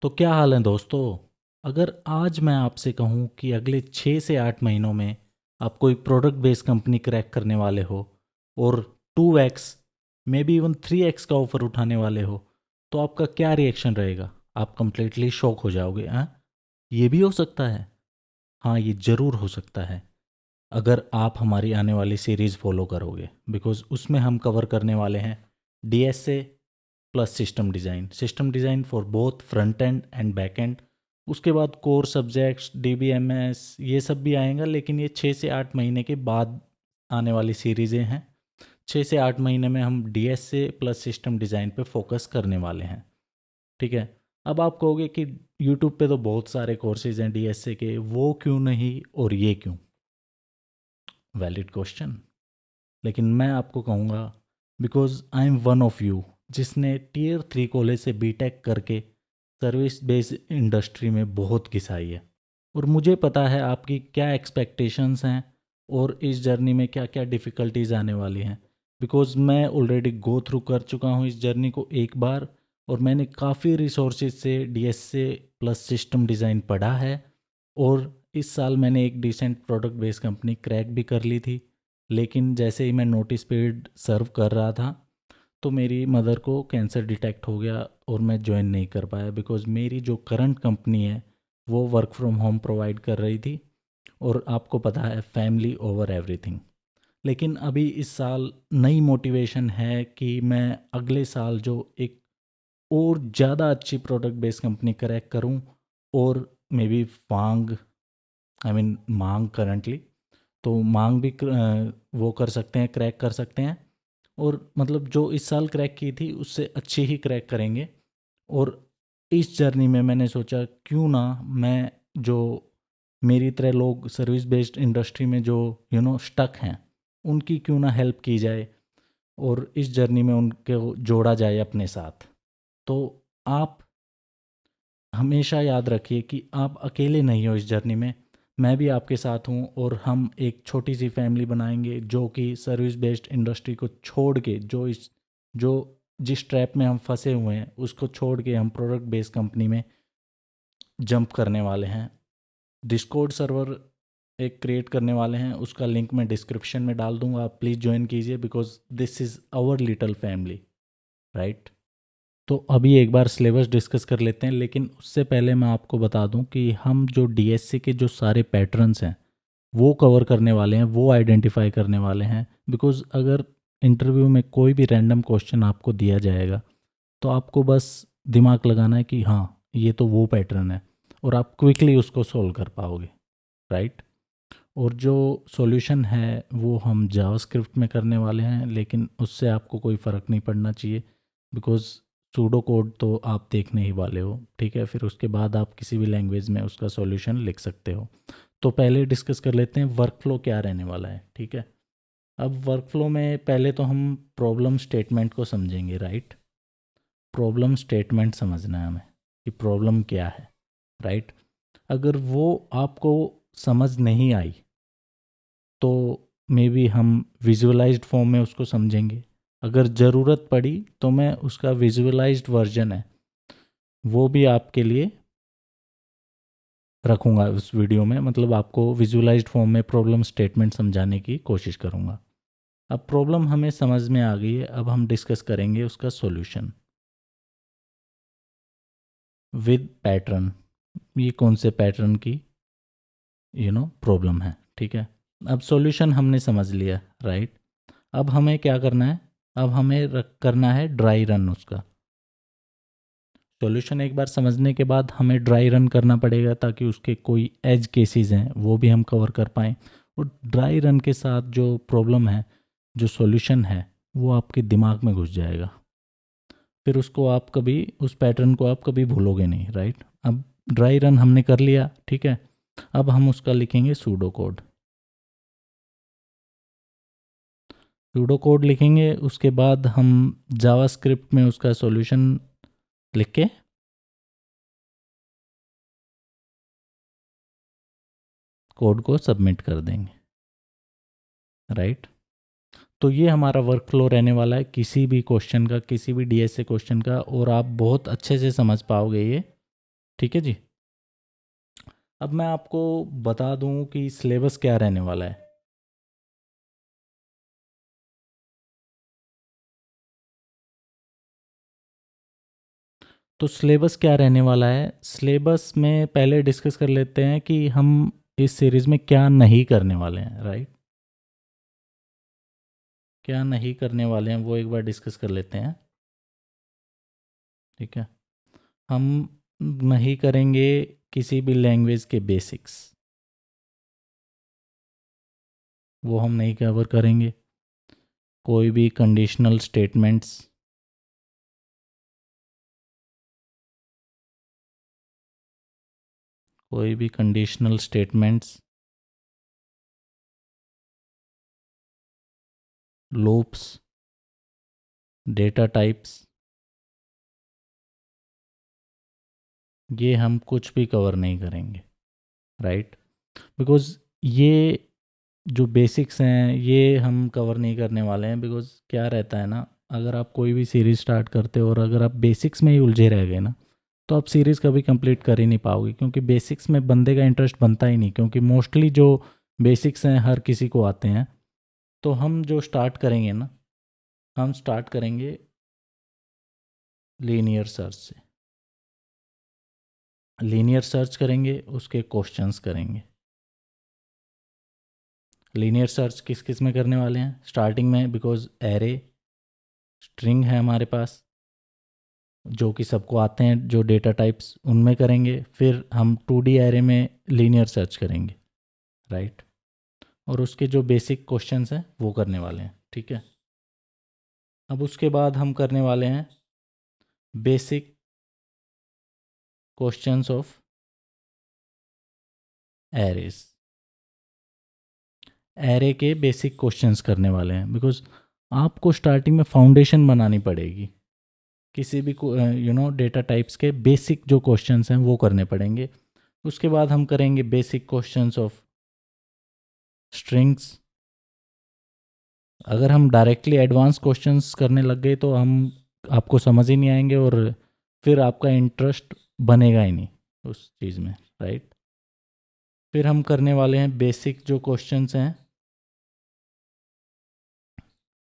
तो क्या हाल है दोस्तों। अगर आज मैं आपसे कहूँ कि अगले 6 से 8 महीनों में आप कोई प्रोडक्ट बेस्ड कंपनी क्रैक करने वाले हो और 2x may be even 3x का ऑफर उठाने वाले हो, तो आपका क्या रिएक्शन रहेगा? आप कंप्लीटली शॉक हो जाओगे। हाँ, ये भी हो सकता है। हाँ, ये ज़रूर हो सकता है अगर आप हमारी आने वाली सीरीज़ फॉलो करोगे, बिकॉज़ उसमें हम कवर करने वाले हैं DSA plus system design for both front end and back and. उसके बाद कोर सब्जेक्ट्स डीबीएमएस ये सब भी आएगा, लेकिन ये 6 से 8 महीने के बाद आने वाली सीरीज़ें हैं। 6 से 8 महीने में हम डीएसए प्लस सिस्टम डिज़ाइन पे फोकस करने वाले हैं। ठीक है। अब आप कहोगे कि यूट्यूब पे तो बहुत सारे कोर्सेज हैं डीएसए के, वो क्यों नहीं और ये क्यों? Valid question. लेकिन मैं आपको कहूँगा because I am one of you जिसने Tier 3 कॉलेज से बीटेक करके सर्विस बेस्ड इंडस्ट्री में बहुत घिसाई है। और मुझे पता है आपकी क्या एक्सपेक्टेशंस हैं और इस जर्नी में क्या क्या डिफ़िकल्टीज आने वाली हैं, बिकॉज मैं ऑलरेडी गो थ्रू कर चुका हूँ इस जर्नी को एक बार। और मैंने काफ़ी रिसोर्सेज से डीएसए प्लस सिस्टम डिज़ाइन पढ़ा है। और इस साल मैंने एक decent product based company crack भी कर ली थी। लेकिन जैसे ही मैं नोटिस पीरियड सर्व कर रहा था, तो मेरी मदर को कैंसर डिटेक्ट हो गया और मैं ज्वाइन नहीं कर पाया, बिकॉज़ मेरी जो करंट कंपनी है वो वर्क फ्रॉम होम प्रोवाइड कर रही थी। और आपको पता है, फैमिली ओवर एवरीथिंग। लेकिन अभी इस साल नई मोटिवेशन है कि मैं अगले साल जो एक और ज़्यादा अच्छी प्रोडक्ट बेस्ड कंपनी क्रैक करूं। और मे बी फांग, आई मीन मांग करंटली, तो मांग भी वो कर सकते हैं, क्रैक कर सकते हैं। और मतलब जो इस साल क्रैक की थी उससे अच्छी ही क्रैक करेंगे। और इस जर्नी में मैंने सोचा क्यों ना मैं, जो मेरी तरह लोग सर्विस बेस्ड इंडस्ट्री में जो स्टक हैं, उनकी क्यों ना हेल्प की जाए और इस जर्नी में उनको जोड़ा जाए अपने साथ। तो आप हमेशा याद रखिए कि आप अकेले नहीं हो इस जर्नी में। मैं भी आपके साथ हूँ और हम एक छोटी सी फैमिली बनाएंगे जो कि सर्विस बेस्ड इंडस्ट्री को छोड़ के, जो जिस ट्रैप में हम फंसे हुए हैं उसको छोड़ के हम प्रोडक्ट बेस्ड कंपनी में जंप करने वाले हैं। डिस्कॉर्ड सर्वर एक क्रिएट करने वाले हैं, उसका लिंक मैं डिस्क्रिप्शन में डाल दूंगा, आप प्लीज़ ज्वाइन कीजिए, because this is our little family, right? तो अभी एक बार सिलेबस डिस्कस कर लेते हैं, लेकिन उससे पहले मैं आपको बता दूं कि हम जो डीएससी के जो सारे पैटर्न्स हैं वो कवर करने वाले हैं, वो आइडेंटिफाई करने वाले हैं। बिकॉज अगर इंटरव्यू में कोई भी रैंडम क्वेश्चन आपको दिया जाएगा, तो आपको बस दिमाग लगाना है कि हाँ, ये तो वो पैटर्न है, और आप क्विकली उसको सोल्व कर पाओगे, राइट? और जो सॉल्यूशन है वो हम जावास्क्रिप्ट में करने वाले हैं, लेकिन उससे आपको कोई फ़र्क नहीं पड़ना चाहिए, बिकॉज सूडो कोड तो आप देखने ही वाले हो। ठीक है, फिर उसके बाद आप किसी भी लैंग्वेज में उसका सॉल्यूशन लिख सकते हो। तो पहले डिस्कस कर लेते हैं वर्कफ्लो क्या रहने वाला है। ठीक है, अब वर्कफ्लो में पहले तो हम प्रॉब्लम स्टेटमेंट को समझेंगे, राइट? प्रॉब्लम स्टेटमेंट समझना है हमें कि प्रॉब्लम क्या है, राइट? अगर वो आपको समझ नहीं आई, तो मे बी हम विजुअलाइज्ड फॉर्म में उसको समझेंगे। अगर ज़रूरत पड़ी तो मैं उसका विजुअलाइज्ड वर्जन है वो भी आपके लिए रखूँगा उस वीडियो में, मतलब आपको विजुअलाइज्ड फॉर्म में प्रॉब्लम स्टेटमेंट समझाने की कोशिश करूँगा। अब प्रॉब्लम हमें समझ में आ गई है, अब हम डिस्कस करेंगे उसका सॉल्यूशन विद पैटर्न। ये कौन से पैटर्न की प्रॉब्लम है? ठीक है, अब सॉल्यूशन हमने समझ लिया, राइट? अब हमें क्या करना है? अब हमें करना है ड्राई रन उसका। सॉल्यूशन एक बार समझने के बाद हमें ड्राई रन करना पड़ेगा ताकि उसके कोई एज केसेस हैं वो भी हम कवर कर पाएँ। और ड्राई रन के साथ जो प्रॉब्लम है, जो सॉल्यूशन है, वो आपके दिमाग में घुस जाएगा। फिर उसको आप कभी, उस पैटर्न को आप कभी भूलोगे नहीं, राइट? अब ड्राई रन हमने कर लिया, ठीक है। अब हम उसका लिखेंगे सूडो कोड। सूडो कोड लिखेंगे, उसके बाद हम जावास्क्रिप्ट में उसका सॉल्यूशन लिख के कोड को सबमिट कर देंगे, राइट? तो ये हमारा वर्क फ्लो रहने वाला है किसी भी क्वेश्चन का, किसी भी डीएसए क्वेश्चन का, और आप बहुत अच्छे से समझ पाओगे ये। ठीक है जी। अब मैं आपको बता दूं कि सिलेबस क्या रहने वाला है। तो सिलेबस क्या रहने वाला है, सिलेबस में पहले डिस्कस कर लेते हैं कि हम इस सीरीज़ में क्या नहीं करने वाले हैं, राइट। क्या नहीं करने वाले हैं वो एक बार डिस्कस कर लेते हैं। ठीक है। हम नहीं करेंगे किसी भी लैंग्वेज के बेसिक्स, वो हम नहीं कवर करेंगे। कोई भी कंडीशनल स्टेटमेंट्स, कोई भी conditional statements, loops, data types, ये हम कुछ भी कवर नहीं करेंगे, राइट। बिकॉज़ ये जो बेसिक्स हैं ये हम कवर नहीं करने वाले हैं। बिकॉज़ क्या रहता है ना, अगर आप कोई भी सीरीज़ स्टार्ट करते हो और अगर आप बेसिक्स में ही उलझे रह गए ना, तो आप सीरीज़ कभी कंप्लीट कर ही नहीं पाओगे, क्योंकि बेसिक्स में बंदे का इंटरेस्ट बनता ही नहीं, क्योंकि मोस्टली जो बेसिक्स हैं हर किसी को आते हैं। तो हम जो स्टार्ट करेंगे ना, हम स्टार्ट करेंगे लीनियर सर्च से। लीनियर सर्च करेंगे, उसके क्वेश्चंस करेंगे। लीनियर सर्च किस किस में करने वाले हैं स्टार्टिंग में, बिकॉज एरे स्ट्रिंग है हमारे पास जो कि सबको आते हैं, जो डेटा टाइप्स उनमें करेंगे। फिर हम 2D एरे में लीनियर सर्च करेंगे, राइट। और उसके जो बेसिक क्वेश्चंस हैं वो करने वाले हैं, ठीक है। अब उसके बाद हम करने वाले हैं basic questions of arrays. Array के बेसिक क्वेश्चंस करने वाले हैं, बिकॉज आपको स्टार्टिंग में फाउंडेशन बनानी पड़ेगी। किसी भी डेटा टाइप्स के बेसिक जो क्वेश्चंस हैं वो करने पड़ेंगे। उसके बाद हम करेंगे बेसिक क्वेश्चंस ऑफ स्ट्रिंग्स। अगर हम डायरेक्टली एडवांस क्वेश्चंस करने लग गए तो हम आपको समझ ही नहीं आएंगे और फिर आपका इंटरेस्ट बनेगा ही नहीं उस चीज़ में, राइट। फिर हम करने वाले हैं बेसिक जो क्वेश्चंस हैं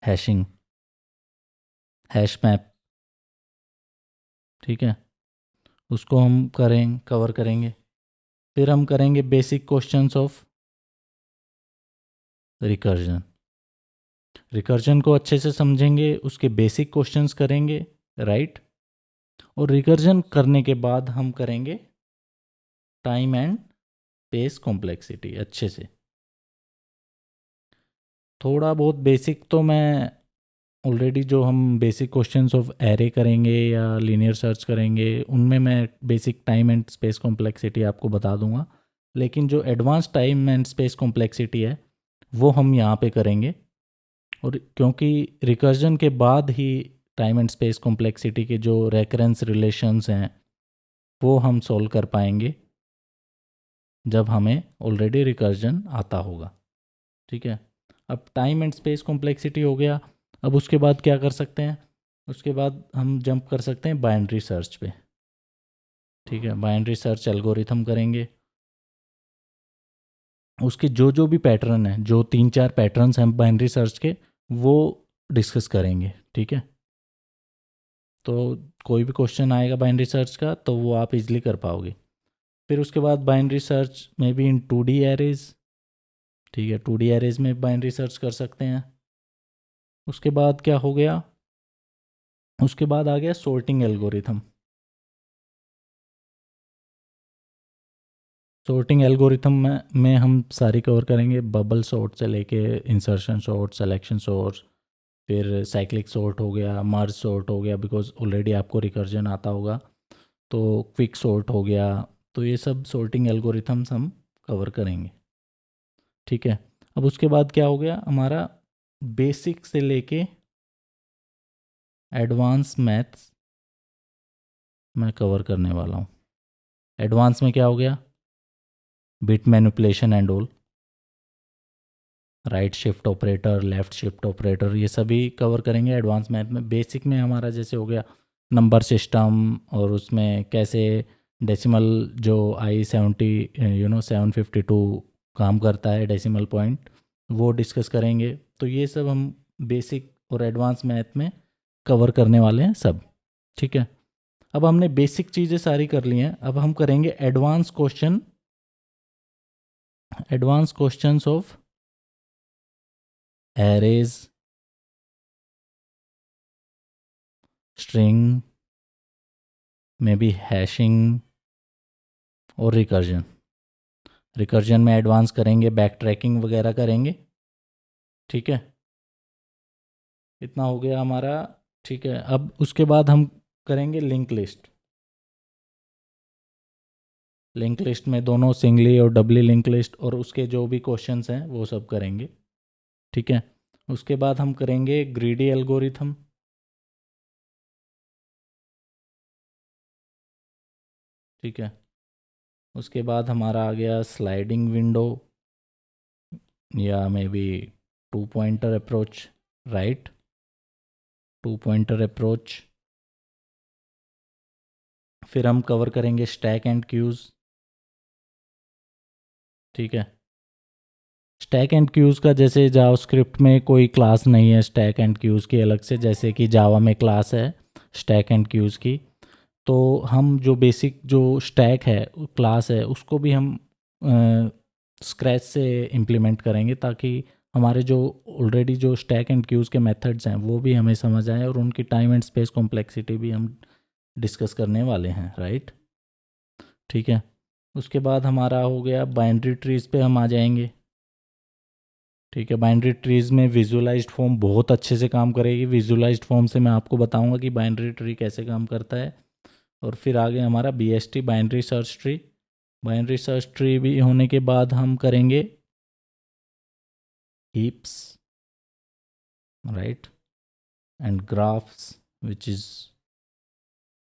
हैशिंग, हैश मैप, ठीक है। उसको हम कवर करेंगे। फिर हम करेंगे basic questions of recursion. Recursion को अच्छे से समझेंगे, उसके बेसिक क्वेश्चंस करेंगे, राइट। और रिकर्जन करने के बाद हम करेंगे टाइम एंड स्पेस कॉम्प्लेक्सिटी अच्छे से। थोड़ा बहुत बेसिक तो मैं ऑलरेडी, जो हम बेसिक क्वेश्चंस ऑफ एरे करेंगे या लीनियर सर्च करेंगे उनमें मैं basic time and space complexity आपको बता दूंगा। लेकिन जो advance time and space complexity है वो हम यहाँ पे करेंगे। और क्योंकि रिकर्जन के बाद ही टाइम एंड स्पेस कॉम्प्लेक्सिटी के जो रेकरेंस रिलेशंस हैं वो हम सॉल्व कर पाएंगे जब हमें ऑलरेडी रिकर्जन आता होगा, ठीक है। अब टाइम एंड स्पेस कॉम्प्लेक्सिटी हो गया। अब उसके बाद क्या कर सकते हैं, उसके बाद हम जंप कर सकते हैं बाइनरी सर्च पे, ठीक है। बाइनरी सर्च एल्गोरिथम करेंगे। उसके जो जो भी पैटर्न है, जो 3-4 पैटर्न्स हैं बाइनरी सर्च के, वो डिस्कस करेंगे, ठीक है। तो कोई भी क्वेश्चन आएगा बाइनरी सर्च का तो वो आप इजीली कर पाओगे। फिर उसके बाद बाइनरी सर्च में भी इन 2D एरेज, ठीक है। 2D एरेज में बाइनरी सर्च कर सकते हैं। उसके बाद क्या हो गया, उसके बाद आ गया सॉर्टिंग एल्गोरिथम। सॉर्टिंग एल्गोरिथम में हम सारी कवर करेंगे, बबल सॉर्ट से लेके इंसर्शन सॉर्ट, सिलेक्शन सॉर्ट, फिर साइक्लिक सॉर्ट हो गया, मर्ज सॉर्ट हो गया, बिकॉज ऑलरेडी आपको रिकर्जन आता होगा। तो क्विक सॉर्ट हो गया। तो ये सब सॉर्टिंग एल्गोरिथम्स हम कवर करेंगे, ठीक है। अब उसके बाद क्या हो गया हमारा, बेसिक से लेके एडवांस मैथ्स मैं कवर करने वाला हूँ। एडवांस में क्या हो गया, bit manipulation and all, right shift operator, left shift operator, ये सभी कवर करेंगे एडवांस मैथ में। बेसिक में हमारा जैसे हो गया नंबर सिस्टम और उसमें कैसे डेसिमल जो I-70 752 काम करता है, डेसिमल पॉइंट, वो डिस्कस करेंगे। तो ये सब हम बेसिक और एडवांस मैथ में कवर करने वाले हैं सब, ठीक है। अब हमने बेसिक चीज़ें सारी कर ली हैं, अब हम करेंगे advance questions of arrays, string, may be hashing और रिकर्जन में एडवांस करेंगे, बैक ट्रैकिंग वगैरह करेंगे, ठीक है। इतना हो गया हमारा, ठीक है। अब उसके बाद हम करेंगे लिंक लिस्ट में दोनों सिंगली और डबली लिंक लिस्ट और उसके जो भी क्वेश्चंस हैं वो सब करेंगे, ठीक है। उसके बाद हम करेंगे ग्रीडी एल्गोरिथम, ठीक है। उसके बाद हमारा आ गया स्लाइडिंग विंडो या may be two pointer approach, right, two pointer approach. फिर हम कवर करेंगे स्टैक एंड क्यूज़, ठीक है। स्टैक एंड क्यूज़ का जैसे जावास्क्रिप्ट में कोई क्लास नहीं है स्टैक एंड क्यूज़ की अलग से, जैसे कि जावा में क्लास है स्टैक एंड क्यूज़ की, तो हम जो बेसिक जो स्टैक है क्लास है उसको भी हम स्क्रैच से इम्प्लीमेंट करेंगे, ताकि हमारे जो ऑलरेडी जो स्टैक एंड क्यूज़ के मेथड्स हैं वो भी हमें समझ आए और उनकी टाइम एंड स्पेस कॉम्प्लेक्सिटी भी हम डिस्कस करने वाले हैं, राइट, ठीक है। उसके बाद हमारा हो गया बाइनरी ट्रीज़ पे हम आ जाएंगे, ठीक है। बाइनरी ट्रीज़ में विजुअलाइज्ड फॉर्म बहुत अच्छे से काम करेगी, विजुअलाइज्ड फॉर्म से मैं आपको बताऊंगा कि बाइनरी ट्री कैसे काम करता है। और फिर आगे हमारा BST, binary search tree. Binary search tree भी होने के बाद हम करेंगे heaps, right, and graphs, which is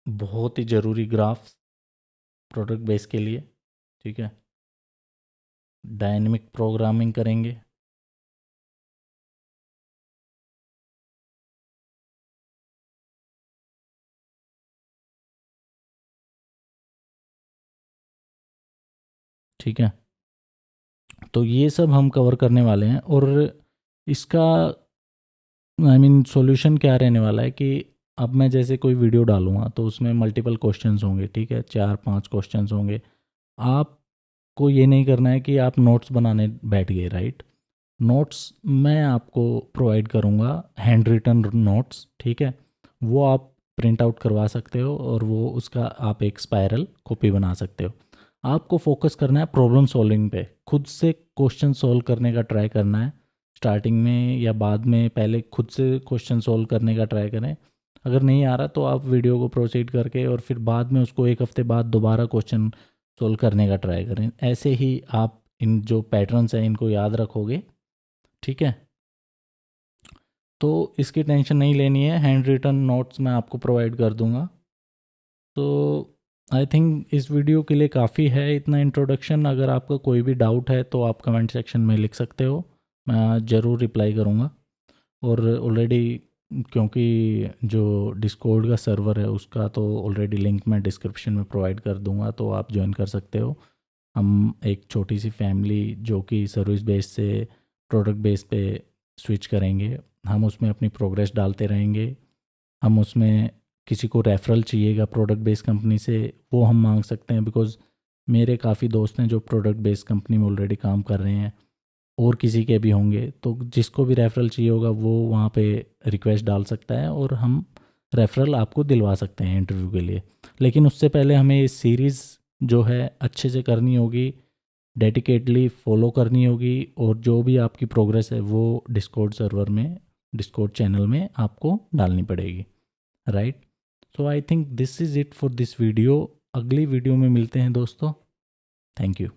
बहुत ही ज़रूरी ग्राफ्स प्रोडक्ट बेस के लिए, ठीक है। डायनेमिक प्रोग्रामिंग करेंगे, ठीक है। तो ये सब हम कवर करने वाले हैं और इसका सॉल्यूशन क्या रहने वाला है कि अब मैं जैसे कोई वीडियो डालूंगा तो उसमें मल्टीपल क्वेश्चंस होंगे, ठीक है, 4-5 क्वेश्चंस होंगे। आपको ये नहीं करना है कि आप नोट्स बनाने बैठ गए, राइट। नोट्स मैं आपको प्रोवाइड करूँगा, हैंड रिटन नोट्स, ठीक है। वो आप प्रिंट आउट करवा सकते हो और वो उसका आप एक स्पायरल कॉपी बना सकते हो। आपको फोकस करना है प्रॉब्लम सॉल्विंग पे, खुद से क्वेश्चन सॉल्व करने का ट्राई करना है स्टार्टिंग में या बाद में, पहले खुद से क्वेश्चन सॉल्व करने का ट्राई करें। अगर नहीं आ रहा तो आप वीडियो को प्रोसीड करके और फिर बाद में उसको एक हफ्ते बाद दोबारा क्वेश्चन सॉल्व करने का ट्राई करें। ऐसे ही आप इन जो पैटर्न्स हैं इनको याद रखोगे, ठीक है। तो इसकी टेंशन नहीं लेनी है, हैंड रिटन नोट्स मैं आपको प्रोवाइड कर दूंगा। तो आई थिंक इस वीडियो के लिए काफ़ी है इतना इंट्रोडक्शन। अगर आपका कोई भी डाउट है तो आप कमेंट सेक्शन में लिख सकते हो, मैं ज़रूर रिप्लाई करूँगा। और ऑलरेडी क्योंकि जो डिस्कॉर्ड का सर्वर है उसका तो ऑलरेडी लिंक मैं डिस्क्रिप्शन में प्रोवाइड कर दूंगा, तो आप ज्वाइन कर सकते हो। हम एक छोटी सी फैमिली जो कि सर्विस बेस से प्रोडक्ट बेस पे स्विच करेंगे, हम उसमें अपनी प्रोग्रेस डालते रहेंगे। हम उसमें किसी को रेफरल चाहिएगा प्रोडक्ट बेस कंपनी से, वो हम मांग सकते हैं, बिकॉज़ मेरे काफ़ी दोस्त हैं जो प्रोडक्ट बेस कंपनी में ऑलरेडी काम कर रहे हैं और किसी के भी होंगे, तो जिसको भी रेफरल चाहिए होगा वो वहाँ पे रिक्वेस्ट डाल सकता है और हम रेफरल आपको दिलवा सकते हैं इंटरव्यू के लिए। लेकिन उससे पहले हमें इस सीरीज़ जो है अच्छे से करनी होगी, डेडिकेटली फॉलो करनी होगी, और जो भी आपकी प्रोग्रेस है वो डिस्कॉर्ड सर्वर में, डिस्कॉर्ड चैनल में आपको डालनी पड़ेगी, right. So I think this is it for this video. अगली वीडियो में मिलते हैं दोस्तों, थैंक यू।